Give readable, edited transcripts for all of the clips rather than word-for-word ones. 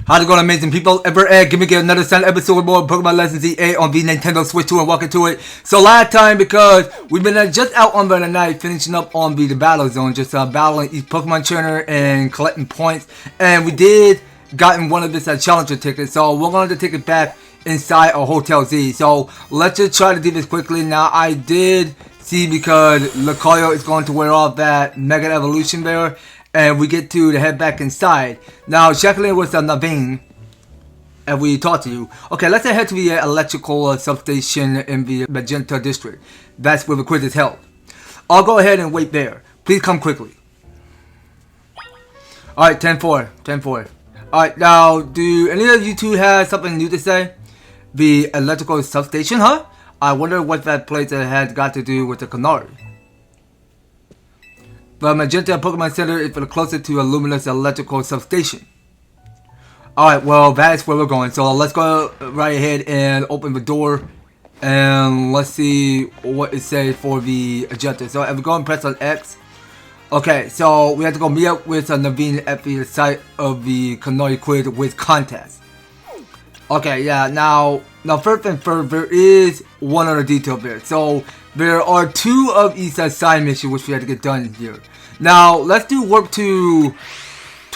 How's it going, amazing people? Give me another Sunday episode with more Pokémon Legends Z-A on the Nintendo Switch 2 and walking to it. So last time, because we've been just out on the night finishing up on the battle zone, just battling each Pokemon trainer and collecting points. And we did gotten one of this challenger tickets, so we're going to take it back inside a Hotel Z. So let's just try to do this quickly. Now I did see, because Lucario is going to wear off that Mega Evolution there, and we get to head back inside. Now, checking in with Naveen, and we talk to you. Okay, let's head to the electrical substation in the Magenta district. That's where the quiz is held. I'll go ahead and wait there. Please come quickly. Alright, 10-4. 10-4. Alright, now, do any of you two have something new to say? The electrical substation, huh? I wonder what that place has got to do with the Canari. The Magenta Pokemon Center is for the closest to a luminous electrical substation. Alright, well, that's where we're going. So let's go right ahead and open the door. And let's see what it says for the agenda. So if we go and press on X. Okay, so we have to go meet up with Naveen at the site of the Canari Quiz Whiz Contest. Okay, yeah, now first and first, there is one other detail there. So there are two of each side mission which we have to get done here. Now let's do work to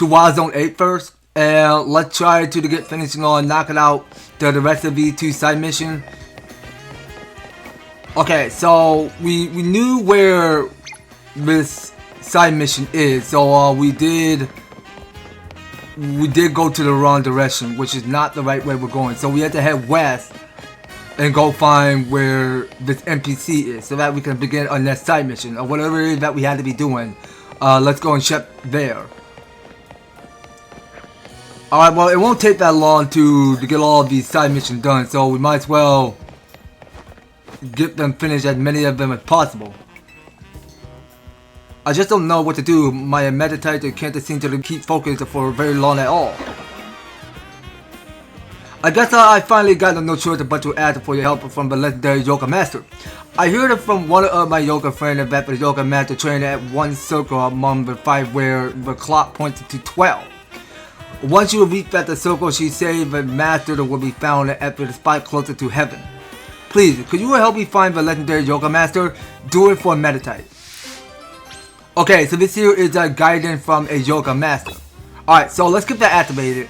Wild Zone 8 first, and let's try to get finishing on knocking out the rest of the two side mission. Okay, so we knew where this side mission is, so we did go to the wrong direction, which is not the right way we're going. So we had to head west and go find where this NPC is, so that we can begin our next side mission or whatever it is that we had to be doing. Let's go and check there. Alright, well, it won't take that long to get all of these side missions done, so we might as well get them finished, as many of them as possible. I just don't know what to do. My meditator can't seem to keep focused for very long at all. I guess I finally got no choice but to ask for your help from the legendary Yoga Master. I heard from one of my yoga friends that the Yoga Master trained at one circle among the 5 where the clock pointed to 12. Once you reach that circle, she said the master will be found at the spot closer to heaven. Please, could you help me find the legendary Yoga Master? Do it for Meditate. Okay, so this here is a guidance from a Yoga Master. Alright, so let's get that activated.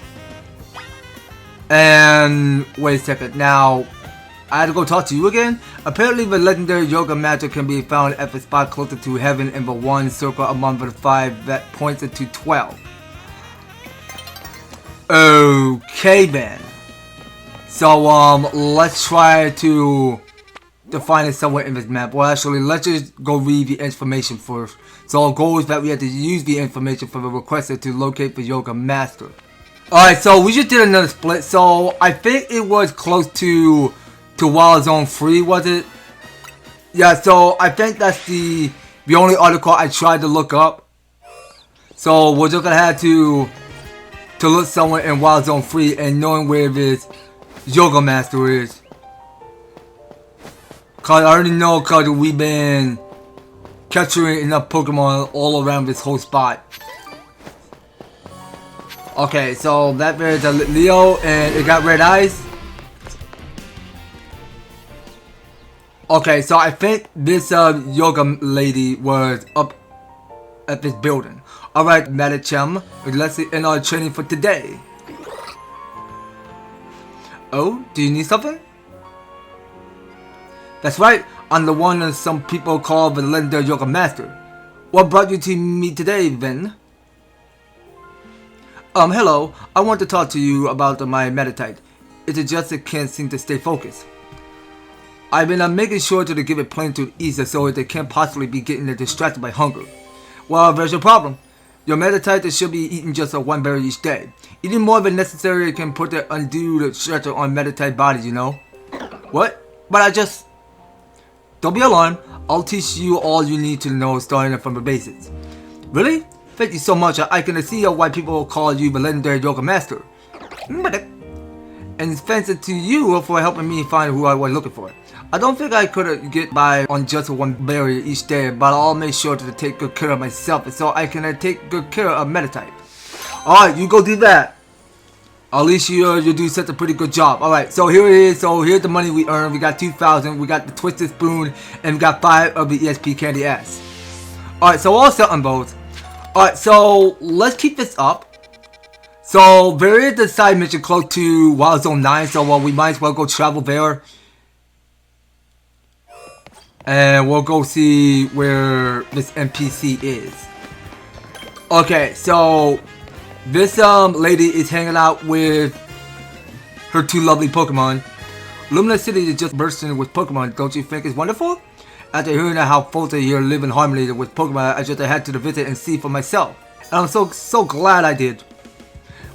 And wait a second, now I had to go talk to you again. Apparently the legendary Yoga Master can be found at the spot closer to heaven in the one circle among the 5 that points to 12. Okay then. So let's try to find it somewhere in this map. Well, actually, let's just go read the information first. So our goal is that we have to use the information for the requester to locate the Yoga Master. Alright, so we just did another split. So I think it was close to Wild Zone 3, was it? Yeah, so I think that's the only article I tried to look up. So we're just gonna have to look somewhere in Wild Zone 3 and knowing where this Yoga Master is. Cause I already know, cause we've been capturing enough Pokemon all around this whole spot. Okay, so that there's a Leo and it got red eyes. Okay, so I think this yoga lady was up at this building. Alright, Madacham, let's end our training for today. Oh, do you need something? That's right, I'm the one that some people call the legendary Yoga Master. What brought you to me today, then? Hello, I want to talk to you about my Meditite. It's just it can't seem to stay focused. I've been making sure to give it plenty to eat so it can't possibly be getting distracted by hunger. Well, there's your problem. Your Meditite should be eating just 1 berry each day. Eating more than necessary can put the undue stressor on Meditite bodies, you know. What? But I just... Don't be alarmed. I'll teach you all you need to know starting from the basics. Really? Thank you so much. I can see why people call you the legendary Yoga Master. And thanks to you for helping me find who I was looking for. I don't think I could get by on just 1 berry each day, but I'll make sure to take good care of myself so I can take good care of Meditite. Alright, you go do that. At least you do such a pretty good job. Alright, so here it is. So here's the money we earned. We got 2,000. We got the Twisted Spoon. And we got 5 of the ESP Candy S. Alright, so all set on both. Alright, so let's keep this up. So there is the side mission close to Wild Zone 9. So we might as well go travel there. And we'll go see where this NPC is. Okay, so this lady is hanging out with her 2 lovely Pokemon. Lumina City is just bursting with Pokemon. Don't you think it's wonderful? After hearing how folks here live in harmony with Pokemon, I just had to visit and see for myself. And I'm so glad I did.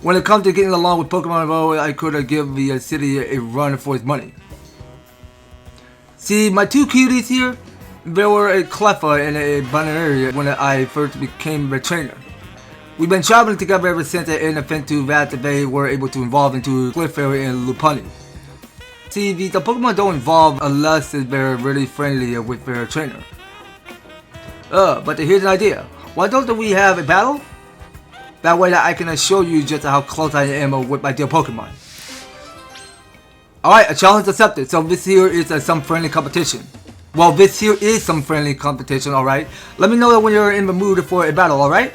When it comes to getting along with Pokemon, well, I could give the city a run for its money. See, my 2 cuties here, they were a Cleffa in a Bananaria when I first became a trainer. We've been traveling together ever since an event to that they were able to evolve into Clefairy and Lopunny. See, the Pokemon don't evolve unless they're really friendly with their trainer. But here's an idea. Why don't we have a battle? That way that I can show you just how close I am with my dear Pokemon. Alright, a challenge accepted. So this here is some friendly competition. Well, this here is some friendly competition, alright? Let me know that when you're in the mood for a battle, alright?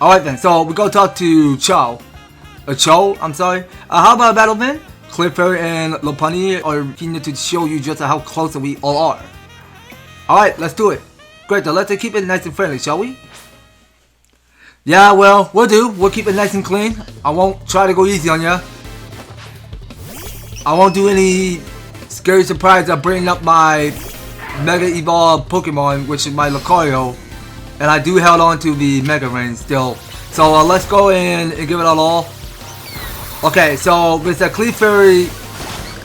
Alright then, so we go talk to Cho, I'm sorry. How about a battle then? Clefairy and Lopunny are keen to show you just how close we all are. Alright, let's do it. Great, then let's keep it nice and friendly, shall we? Yeah, well, we'll do. We'll keep it nice and clean. I won't try to go easy on ya. I won't do any scary surprise of bringing up my Mega Evolved Pokemon, which is my Lucario. And I do hold on to the Mega Ring still. So let's go in and give it all. Okay, so with the Clefairy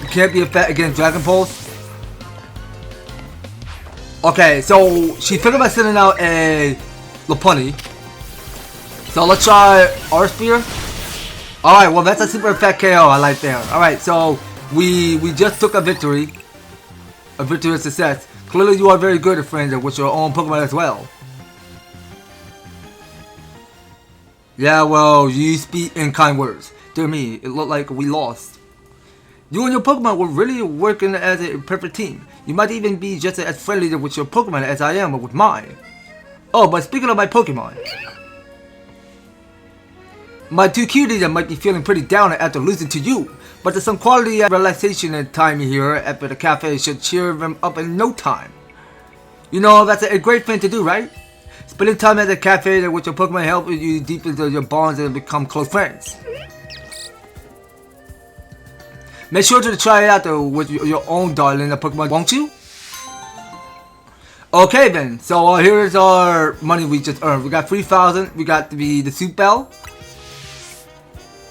can't be effective against Dragon Pulse. Okay, so she figured about sending out a Lopunny. So let's try our Spear. Alright, well that's a super effect KO I like there. Alright, so we just took a victory. A victorious success. Clearly you are very good at friends with your own Pokemon as well. Yeah, well, you speak in kind words. Dear me, it looked like we lost. You and your Pokemon were really working as a perfect team. You might even be just as friendly with your Pokemon as I am with mine. Oh, but speaking of my Pokemon, my 2 cuties might be feeling pretty down after losing to you, but there's some quality relaxation and time here at the cafe should cheer them up in no time. You know, that's a great thing to do, right? Spending time at the cafe with your Pokemon helps you deepen your bonds and become close friends. Make sure to try it out with your own darling Pokemon, won't you? Okay then, so here's our money we just earned. We got 3,000, we got the Soup Bell.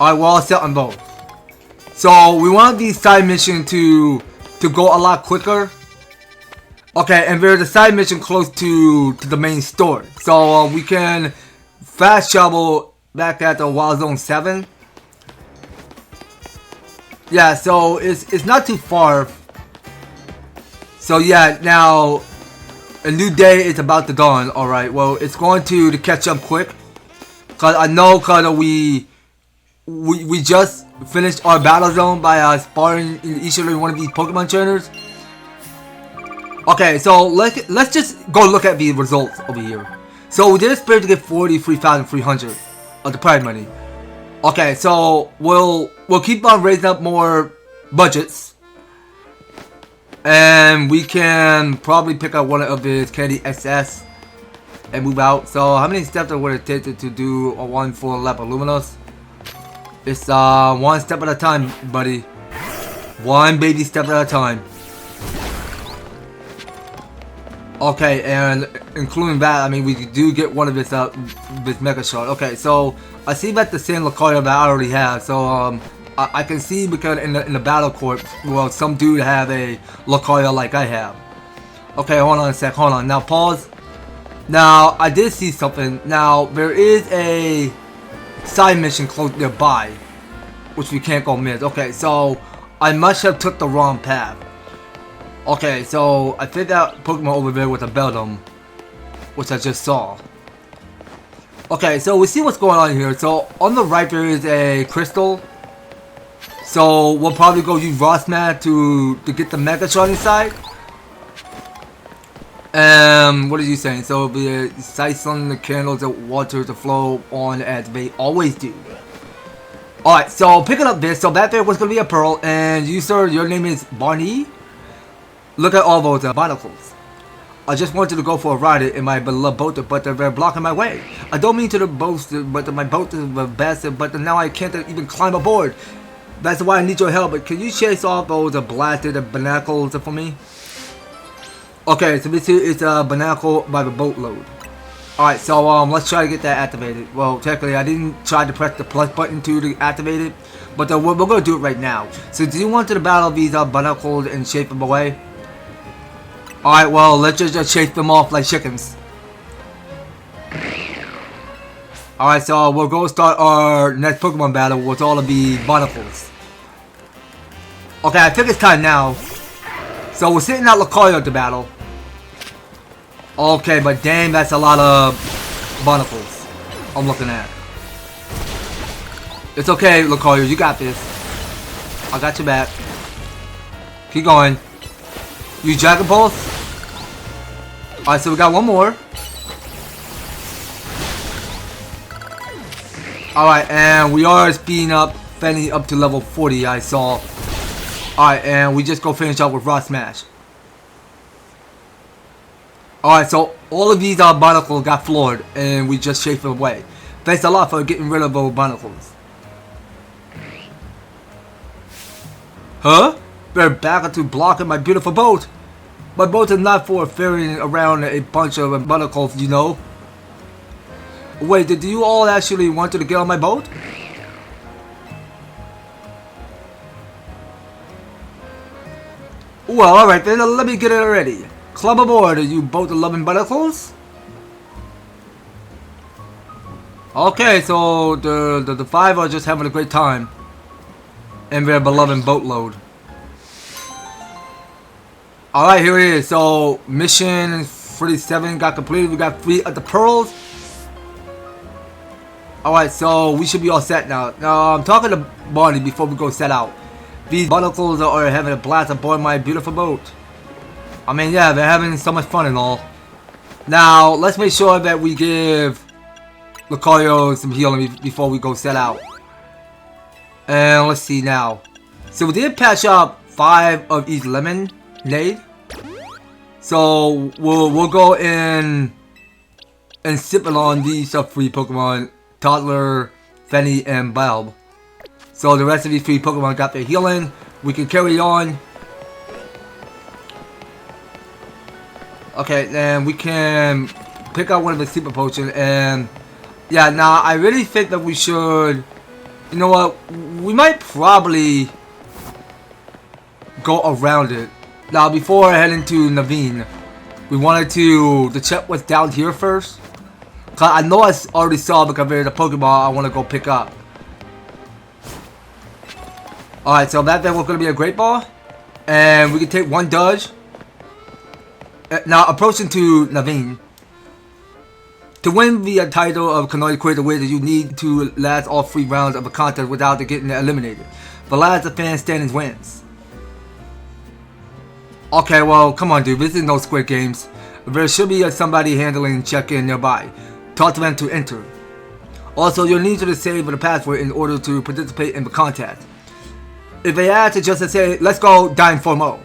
Alright, we're all set on both. So we want the side mission to go a lot quicker. Okay, and there's a side mission close to the main store. So we can fast travel back at the Wild Zone 7. Yeah, so it's not too far. So yeah, now a new day is about to dawn. Alright, well it's going to catch up quick. Cause I know we just finished our battle zone by sparring in each of one of these Pokemon trainers. Okay, so let's just go look at the results over here. So we did expect to get 43,300 of the prize money. Okay, so we'll keep on raising up more budgets, and we can probably pick up one of his Candy SS and move out. So how many steps would it take to do a one full lap of Luminous? It's one step at a time, buddy. One baby step at a time. Okay, and including that, I mean, we do get one of this Mega Shard. Okay, so I see that the same Lucario that I already have. So I can see because in the battle court, well, some dude have a Lucario like I have. Okay, hold on a sec. Hold on. Now pause. Now I did see something. Now there is a side mission close nearby, which we can't go miss. Okay, so I must have took the wrong path. Okay, so I think that Pokemon over there with a Beldum, which I just saw. Okay, so we see what's going on here. So on the right there is a crystal. So we'll probably go use Raw Smash to get the Mega Shot inside. What are you saying? So it'll be a sight on the candles that water to flow on as they always do. Alright, so picking up this, so that there was gonna be a pearl, and you sir, your name is Barney. Look at all those barnacles. I just wanted to go for a ride in my beloved boat, but they're blocking my way. I don't mean to boast, but my boat is the best, but now I can't even climb aboard. That's why I need your help. Can you chase off those blasted barnacles for me? Okay, so this here is a barnacle by the boatload. Alright, so let's try to get that activated. Well, technically I didn't try to press the plus button to activate it, but we're going to do it right now. So do you want to battle these barnacles and chase them away? Alright, well, let's just chase them off like chickens. Alright, so we'll go start our next Pokemon battle with all of the barnacles. Okay, I think it's time now. So we're sitting out Lucario to battle. Okay, but damn, that's a lot of barnacles I'm looking at. It's okay, Lucario, you got this. I got your back. Keep going. Use Dragon Pulse. Alright, so we got one more. Alright, and we are speeding up, Fanny up to level 40, I saw. Alright, and we just go finish up with Raw Smash. Alright, so all of these barnacles got floored, and we just chased them away. Thanks a lot for getting rid of those barnacles. Huh? They're back to blocking my beautiful boat. My boat is not for ferrying around a bunch of barnacles, you know. Wait, did you all actually want to get on my boat? Well, alright then, let me get it ready. Climb aboard, you boat loving barnacles. Okay, so the five are just having a great time in their beloved boatload. Alright, here it is. So mission 37 got completed. We got 3 of the pearls. Alright, so we should be all set now. Now I'm talking to Barney before we go set out. These barnacles are having a blast aboard my beautiful boat. I mean, yeah, they're having so much fun and all. Now, let's make sure that we give Lucario some healing before we go set out. And let's see now. So we did patch up 5 of each lemonade. So we'll go in and sip it on these 3 Pokemon, Toddler, Fanny, and Bulb. So the rest of these 3 Pokemon got their healing. We can carry on. Okay, then we can pick out one of the super potions, and yeah, now I really think that we should, you know what, we might probably go around it. Now before heading to Naveen, we wanted to check what's down here first. Cause I know I already saw because there's a Pokemon I want to go pick up. Alright, so that was going to be a Great Ball, and we can take 1 dodge. Now approaching to Naveen. To win the title of Canari Quiz Whiz, you need to last all 3 rounds of a contest without getting eliminated. The last of fan standings wins. Okay, well, come on, dude. This is no Squid Games. There should be somebody handling check-in nearby. Talk to them to enter. Also, you'll need to save the password in order to participate in the contest. If they ask, just to say, let's go DYN4MO.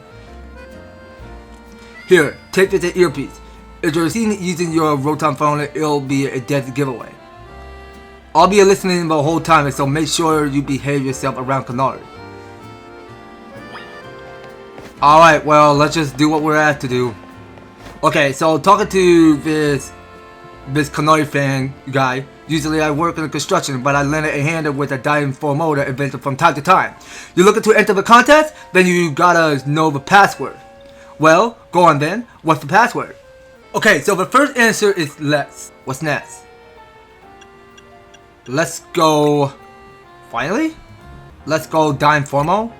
Here, take this earpiece. If you're seen using your Rotom phone, it'll be a dead giveaway. I'll be listening the whole time, so make sure you behave yourself around Canari. Alright, well, let's just do what we're asked to do. Okay, so talking to this Canari fan guy. Usually I work in construction, but I lended a hand with a DYN4MO that invented from time to time. You're looking to enter the contest? Then you gotta know the password. Well, go on then. What's the password? Okay, so the first answer is let's. What's next? Let's go. Finally? Let's go DYN4MO.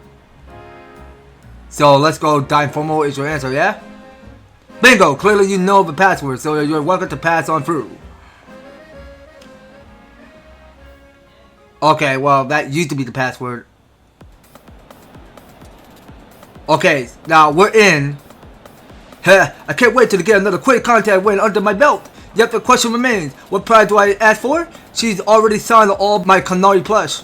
So let's go DYN4MO is your answer, yeah? Bingo! Clearly you know the password, so you're welcome to pass on through. Okay, well, that used to be the password. Okay, now we're in. I can't wait till to get another quick contact win under my belt. Yet the question remains, what prize do I ask for? She's already signed all my Canari plush.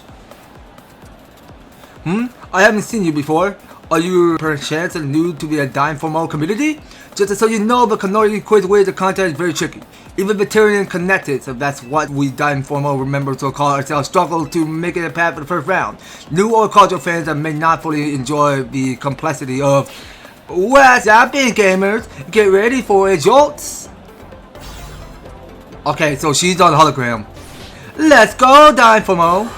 I haven't seen you before. Are you perchance new to the DYN4MO community? Just so you know, the Canari Quiz Whiz Contest is very tricky. Even veteran connected, so that's what we DYN4MO remember to call ourselves, struggle to make it a path for the first round. New or casual fans that may not fully enjoy the complexity of what's happening, gamers? Get ready for it, jolts. Okay, so she's on hologram. Let's go, DYN4MO.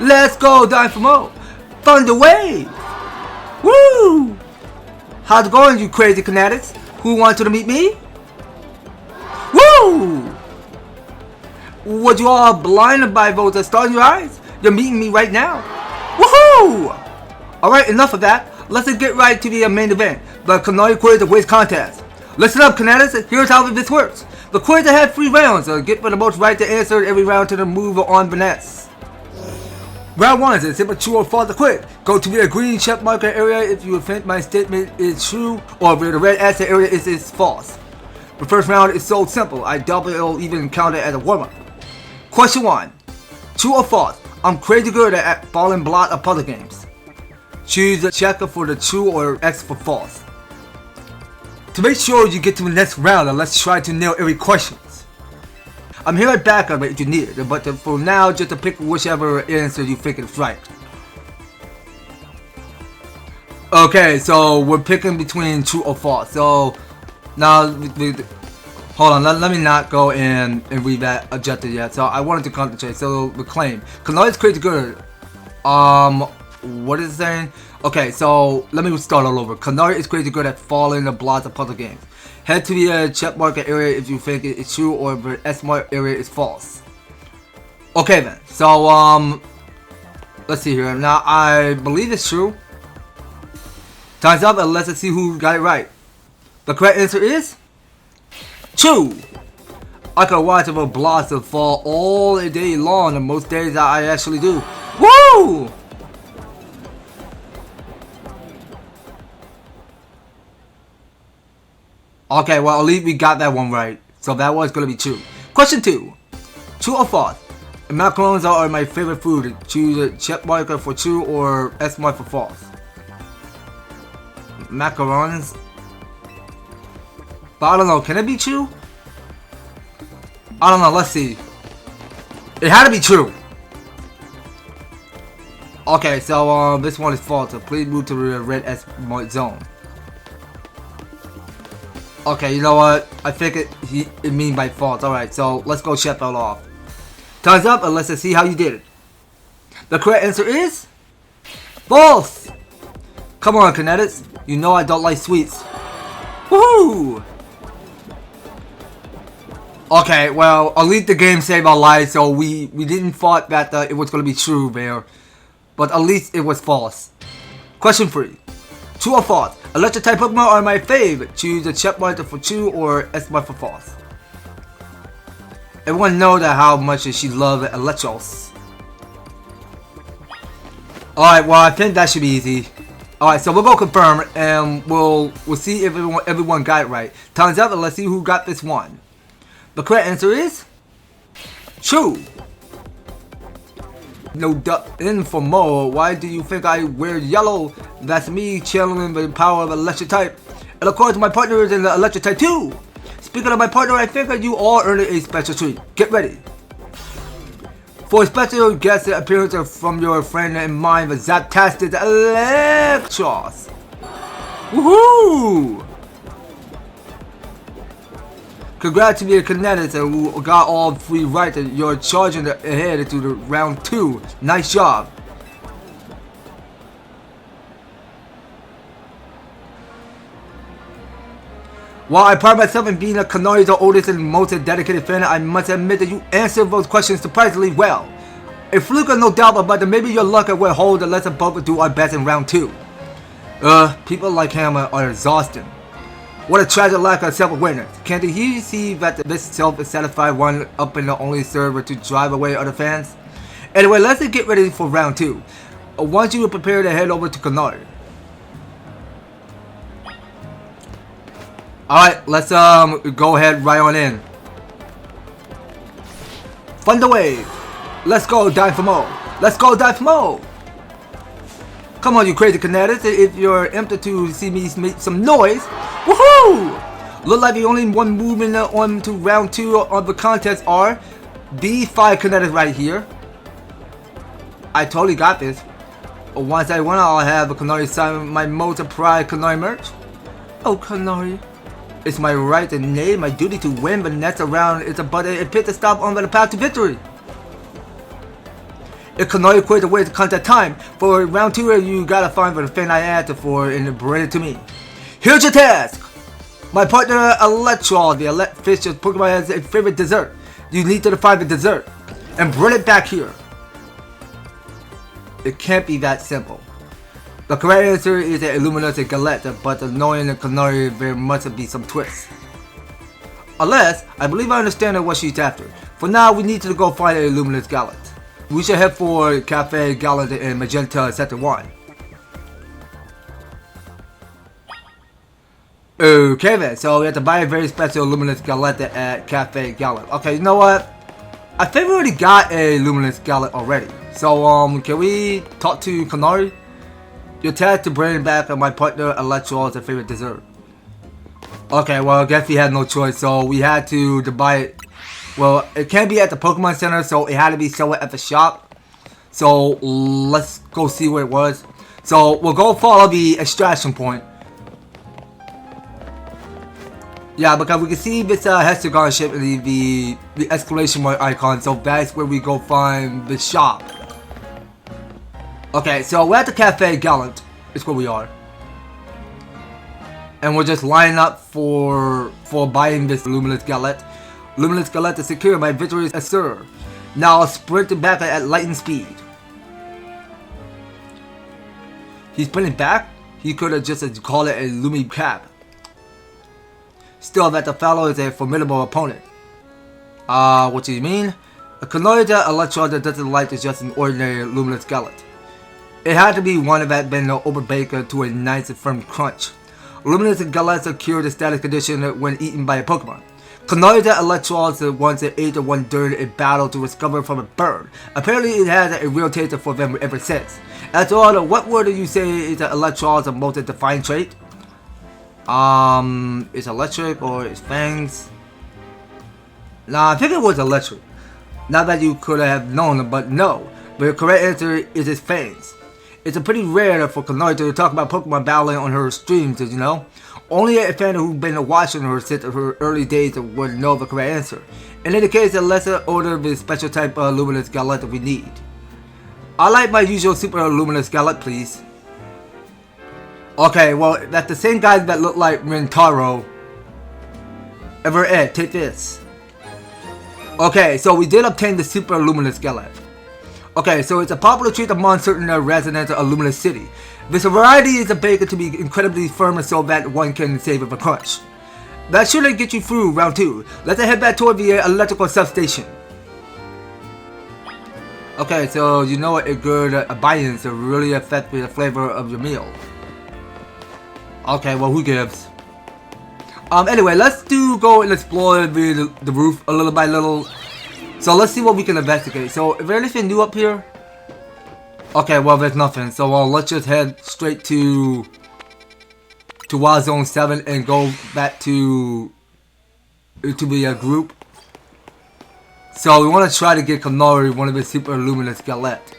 Let's go, DYN4MO. Thunder way. Woo! How's it going, you crazy fanatics? Who wants to meet me? Woo! Was you all blinded by those stars in your eyes? You're meeting me right now. Woohoo! Alright, enough of that. Let's get right to the main event, the Canari Quiz Whiz Contest. Listen up, fanatics. Here's how this works. The quiz has 3 rounds, so get for the most right to answer every round to the move on finesse. Round 1 is a simple true or false quiz. Go to the green check marker area if you think my statement is true, or where the red answer area is false. The first round is so simple, I doubt it'll even count it as a warm-up. Question 1. True or false? I'm crazy good at falling blot of puzzle games. Choose the checker for the true or X for false. To make sure you get to the next round, let's try to nail every question. I'm here at backup if you need it, but for now, just to pick whichever answer you think is right. Okay, so we're picking between true or false. So now, hold on, let me not go and read that objective yet. So I wanted to concentrate. So the claim, Canari's crazy good. What is it saying? Okay, so let me start all over. Canari is crazy good at falling the blocks of puzzle games. Head to the check marker area if you think it is true, or the S mark area is false. Okay then, so let's see here. Now I believe it's true. Time's up, and let's see who got it right. The correct answer is true. I can watch the blocks that fall all day long, and most days I actually do. Woo! Okay, well, at least we got that one right. So that was going to be true. Question 2. True or false? Macarons are my favorite food. Choose a check marker for true or S mark for false. Macarons? But I don't know, can it be true? I don't know, let's see. It had to be true. Okay, so this one is false. So please move to the red S mark zone. Okay, you know what? I think it means by false. Alright, so let's go check that off. Time's up, and let's see how you did it. The correct answer is false. Come on, Kinetics. You know I don't like sweets. Woohoo! Okay, well, at least the game saved our lives, so we didn't thought that it was going to be true there. But at least it was false. Question 3. True or false? Electric type Pokemon are my fave. Choose a check mark for true or S mark for false. Everyone knows that how much she loves Electros. Alright, well I think that should be easy. Alright, so we'll go confirm and we'll see if everyone got it right. Time's up, and let's see who got this one. The correct answer is true. No DYN4MO. Why do you think I wear yellow? That's me channeling the power of electric type. And of course my partner is in the electric type too. Speaking of my partner, I think that you all earned a special treat. Get ready for a special guest appearance from your friend and mine, the EverTastic Electros. Woohoo! Congrats to the Kinetics who got all 3 right, and you're charging ahead into the round 2. Nice job. While I pride myself in being a Canari's oldest and most dedicated fan, I must admit that you answered those questions surprisingly well. A fluke, no doubt, but maybe your luck will hold and let's both do our best in round 2. People like him are exhausting. What a tragic lack of self-awareness. Can't he see that this self-satisfied one up in the only server to drive away other fans? Anyway, let's get ready for round 2. I want you to prepare to head over to Canari. Alright, let's go ahead right on in. Thunder Wave. Let's go, DYN4MO. Let's go, DYN4MO. Come on, you crazy Canadians. If you're empty to see me make some noise. Woohoo! Look like the only one moving on to round 2 of the contest are these 5 Canadians right here. I totally got this. Once I win, I'll have a Canari sign my Motor Pride Canari merch. Oh, Canari. It's my right and nay, my duty to win, but next round it's a pit to stop on the path to victory. If Canari quit away the contest time, for round 2 you gotta find the thing I asked for and bring it to me. Here's your task! My partner Electro, the fish Pokemon has a favorite dessert. You need to find the dessert and bring it back here. It can't be that simple. The correct answer is a luminous galette, but knowing the Canari there must be some twist. Unless, I believe I understand what she's after. For now, we need to go find a luminous galette. We should head for Cafe Galette in Magenta Sector 1. Okay then, so we have to buy a very special luminous galette at Cafe Galette. Okay, you know what? I think we already got a luminous galette already. So can we talk to Canari? You're tasked to bring back my partner Electro's favorite dessert. Okay, well I guess we had no choice, so we had to buy it. Well, it can't be at the Pokemon Center, so it had to be somewhere at the shop. So let's go see where it was. So we'll go follow the extraction point. Yeah, because we can see this hexagon shape in the exclamation mark icon, so that's where we go find the shop. Okay, so we're at the Cafe Galette, is where we are. And we're just lining up for buying this luminous galette. Luminous galette is secure, my victory is assured. Now I'll sprint back at lightning speed. He's sprinting back? He could have just called it a Lumi Cap. Still, that the fellow is a formidable opponent. What do you mean? A Canari Electro that doesn't like is just an ordinary luminous galette. It had to be one that had been overbaked to a nice and firm crunch. Luminous galettes cure the static condition when eaten by a Pokemon. Canari Electros once ate one during a battle to recover from a burn. Apparently it has a real taste for them ever since. After all, what word do you say is Electros most defining trait? It's electric or it's fangs? Nah, I think it was electric. Not that you could have known, but no. But the correct answer is its fangs. It's pretty rare for Canari to talk about Pokemon battling on her streams, you know. Only a fan who's been watching her since her early days would know the correct answer. In any case, let's order the special type of luminous galette we need. I like my usual super luminous galette, please. Okay, well, that's the same guy that look like Rintaro. Ed, take this. Okay, so we did obtain the super luminous galette. Okay, so it's a popular treat among certain residents of Luminous City. This variety is baked to be incredibly firm so that one can save it a crunch. That shouldn't get you through round 2. Let's head back toward the electrical substation. Okay, so you know a good ambience will really affect the flavor of your meal. Okay, well, who gives? Anyway, let's go and explore the roof a little by little. So let's see what we can investigate. So, is there anything new up here? Okay, well, there's nothing. So let's just head straight to Wild Zone 7 and go back to the group. So we want to try to get Canari one of the super luminous galette.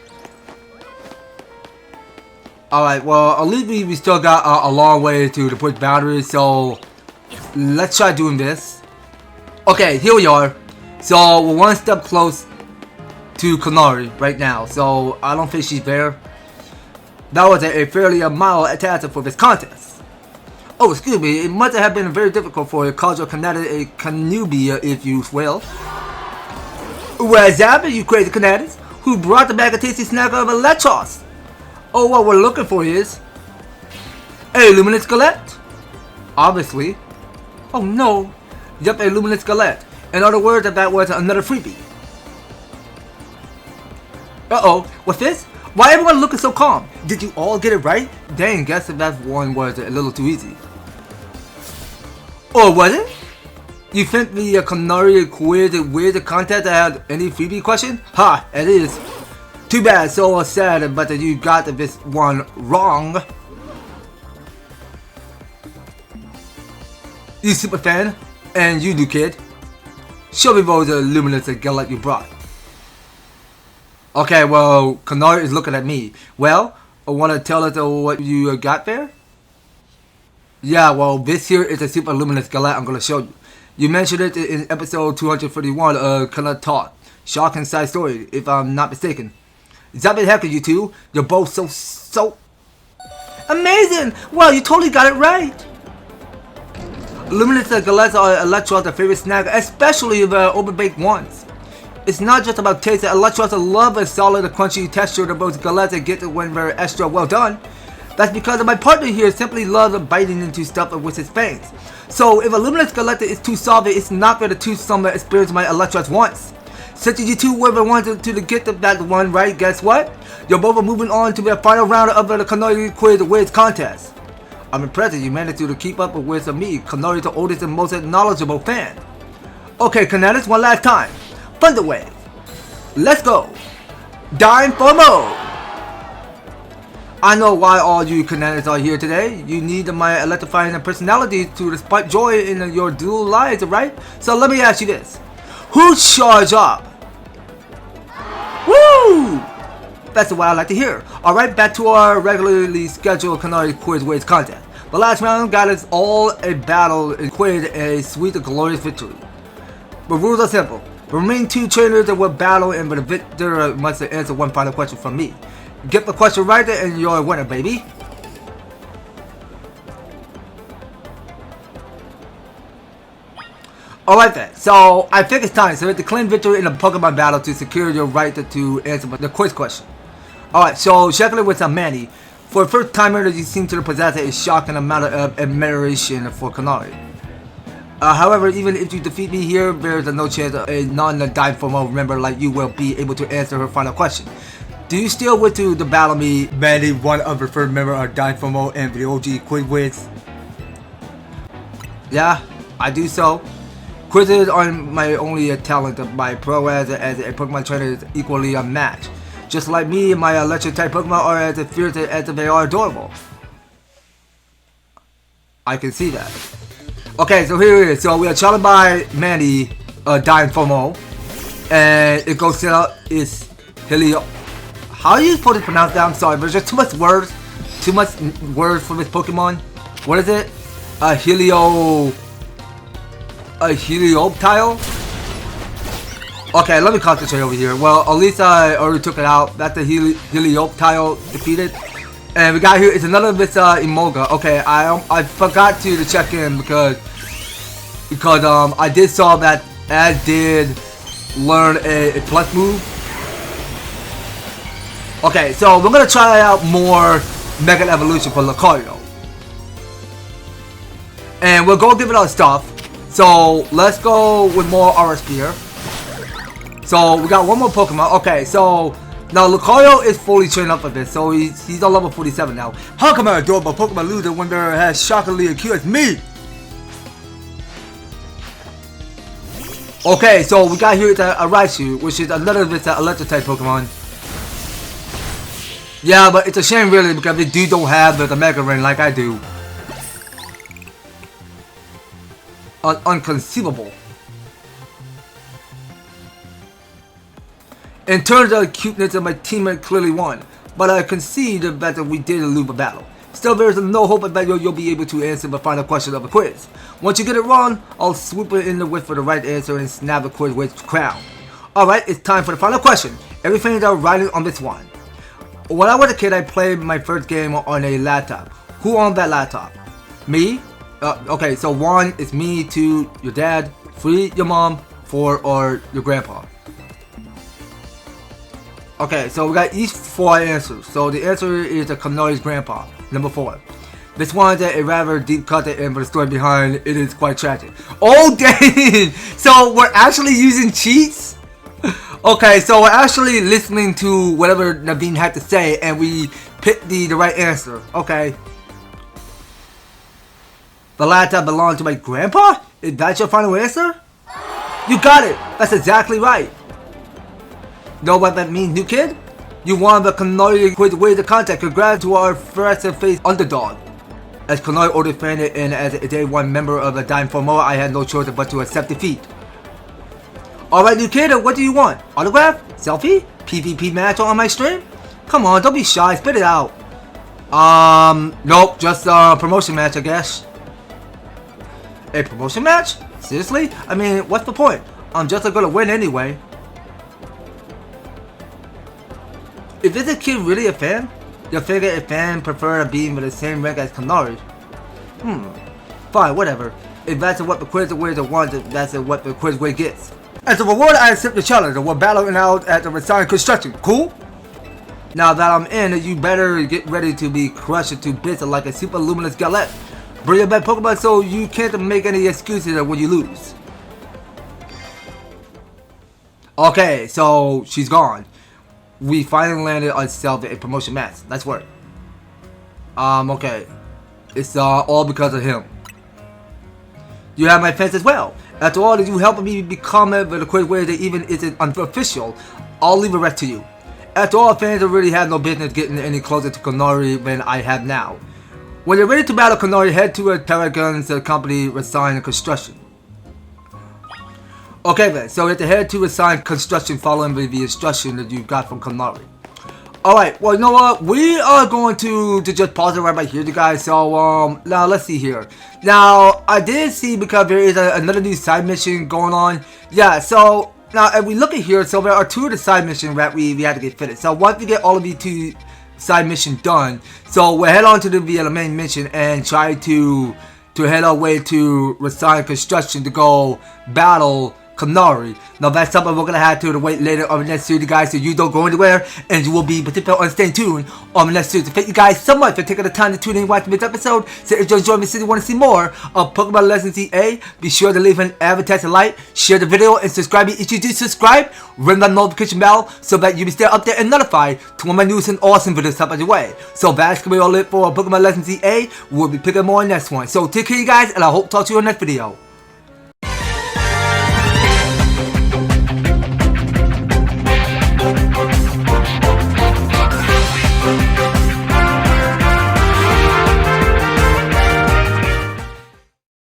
Alright, well, at least we still got a long way to push boundaries, so let's try doing this. Okay, here we are. So we're one step close to Canari right now, so I don't think she's there. That was a fairly mild task for this contest. Oh, excuse me, it must have been very difficult for a casual Canubia, if you will. Where's that, you crazy Canadians? Who brought the bag of tasty snack of Electros? Oh, what we're looking for is a luminous galette. Obviously. Oh no. Yep, a luminous galette. In other words, that was another freebie. Uh-oh, what's this? Why everyone looking so calm? Did you all get it right? Dang, guess if that one was a little too easy. Or was it? You think the Canari Quiz Whiz Contest had any freebie question? Ha, it is. Too bad, so sad, but you got this one wrong. You super fan? And you do, kid. Show me those luminous galette you brought. Okay, well, Canari is looking at me. Well, I want to tell us what you got there? Yeah, well, this here is a super luminous galette I'm going to show you. You mentioned it in episode 231 of Canari Talk. Shocking side story, if I'm not mistaken. Zap it heck, you two. You're both so amazing! Wow, you totally got it right! Luminous galettes are Electro's favorite snack, especially the overbaked ones. It's not just about taste. Electros love a solid, crunchy texture of those galettes and get it when they're extra well done. That's because my partner here simply loves biting into stuff with his fangs. So if a luminous galette is too soft, it's not going to too summer experience my Electros wants. Since you two were the ones to get that one right, guess what? You're both moving on to the final round of the Canari Quiz Whiz Contest. I'm impressed that you managed to keep up with me, Canari's the oldest and most knowledgeable fan. Okay, Canari, one last time. Thunder Wave. Let's go. DYN4MO. I know why all you Canadians are here today. You need my electrifying personality to spark joy in your dual lives, right? So let me ask you this. Who's charged up? Woo! That's what I like to hear. Alright, back to our regularly scheduled Canari Quiz Whiz Contest. The last round got us all a battle and quiz a sweet and glorious victory. The rules are simple. The remaining two trainers will battle and the victor must answer one final question from me. Get the question right and you're a winner, baby. Alright then, so I think it's time to claim victory in a Pokemon battle to secure your right to answer the quiz question. Alright, so checking it with Manny. For a first timer, you seem to possess a shocking amount of admiration for Canari. However, even if you defeat me here, there's no chance a non-DYN4MO member like you will be able to answer her final question. Do you still wish to battle me, Manny, one of the first member of DYN4MO and the OG Quiz Whiz? Yeah, I do so. Quizzes are my only talent. My prowess as a Pokemon trainer is equally unmatched. Just like me, my electric type Pokemon are as fierce as they are adorable. I can see that. Okay, so here it is. So we are challenged by Manny, DYN4MO, and it goes out is Helio. How are you supposed to pronounce that? I'm sorry, there's just too much words for this Pokemon. What is it? A Helioptile? Okay, let me concentrate over here. Well, at least I already took it out. That's the Helioptile defeated. And we got here is another Miss Emoga. Okay, I forgot to check in because I did saw that as did learn a plus move. Okay, so we're gonna try out more Mega Evolution for Lucario. And we'll go give it our stuff. So let's go with more RS here. So we got one more Pokemon. Okay, so now Lucario is fully trained up for this. So he's on level 47 now. How come an adorable Pokemon loser when there has shockingly accused me? Okay, so we got here a Raichu, which is another of its electric type Pokemon. Yeah, but it's a shame really because they don't have the Mega Ring like I do. Unconceivable. In terms of cuteness, my teammate clearly won, but I concede that we did lose the battle. Still, there is no hope that you'll be able to answer the final question of the quiz. Once you get it wrong, I'll swoop it in the whip for the right answer and snap the quiz with crown. Alright, it's time for the final question. Everything is riding on this one. When I was a kid, I played my first game on a laptop. Who owned that laptop? Me? Okay, so 1 is me, 2 your dad, 3 your mom, 4 or your grandpa. Okay, so we got each 4 answers. So the answer is the Canari's grandpa, number 4. This one is a rather deep cut and the story behind it is quite tragic. Oh dang! So we're actually using cheats? Okay, so we're actually listening to whatever Naveen had to say, and we picked the right answer. Okay. The laptop belonged to my grandpa? Is that your final answer? You got it! That's exactly right. Know what that means, new kid? You won the Canari Quiz Whiz Contest. Congrats to our first face underdog. As Canari ordered fan and as a day one member of the DYN4MO, I had no choice but to accept defeat. Alright, new kid, what do you want? Autograph? Selfie? PvP match on my stream? Come on, don't be shy, spit it out. Nope, just a promotion match, I guess. A promotion match? Seriously? I mean, what's the point? I'm just gonna win anyway. Is this kid really a fan? You figure a fan prefer being with the same rank as Canari? Fine, whatever. If that's what the Quiz Whiz wants, that's what the Quiz Whiz gets. As a reward, I accept the challenge. We're battling out at the Resign Construction. Cool? Now that I'm in, you better get ready to be crushed to bits like a super luminous galette. Bring your best Pokemon so you can't make any excuses when you lose. Okay, so she's gone. We finally landed ourselves a promotion match. Nice work. Okay. It's all because of him. You have my fans as well. After all, you helped me become the Quiz Whiz that even isn't unofficial. I'll leave the rest to you. After all, fans really have no business getting any closer to Canari than I have now. When you're ready to battle Canari, head to a Paragon's company Resign Construction. Okay then, so we have to head to Resign Construction following the instruction that you got from Canari. Alright, well, you know what? We are going to just pause it right here, you guys. So, now let's see here. Now, I did see because there is another new side mission going on. Yeah, so, now, if we look at here, so there are two of the side missions that we had to get finished. So, once we get all of these two side missions done, so we'll head on to the main mission and try to head our way to Resign Construction to go battle Canari. Now that's something we're gonna have to wait later on the next series, guys, so you don't go anywhere and you will be participating on staying tuned on the next series. So thank you guys so much for taking the time to tune in and watch this episode. So if you enjoyed me, and want to see more of Pokémon Legends Z-A, be sure to leave an EverTastic like, share the video, and subscribe if you do subscribe. Ring that notification bell so that you be stay up there and notified to when my news and awesome videos come your way. So that's gonna be all it for Pokémon Legends Z-A. We'll be picking more in the next one. So take care, you guys, and I hope to talk to you in the next video.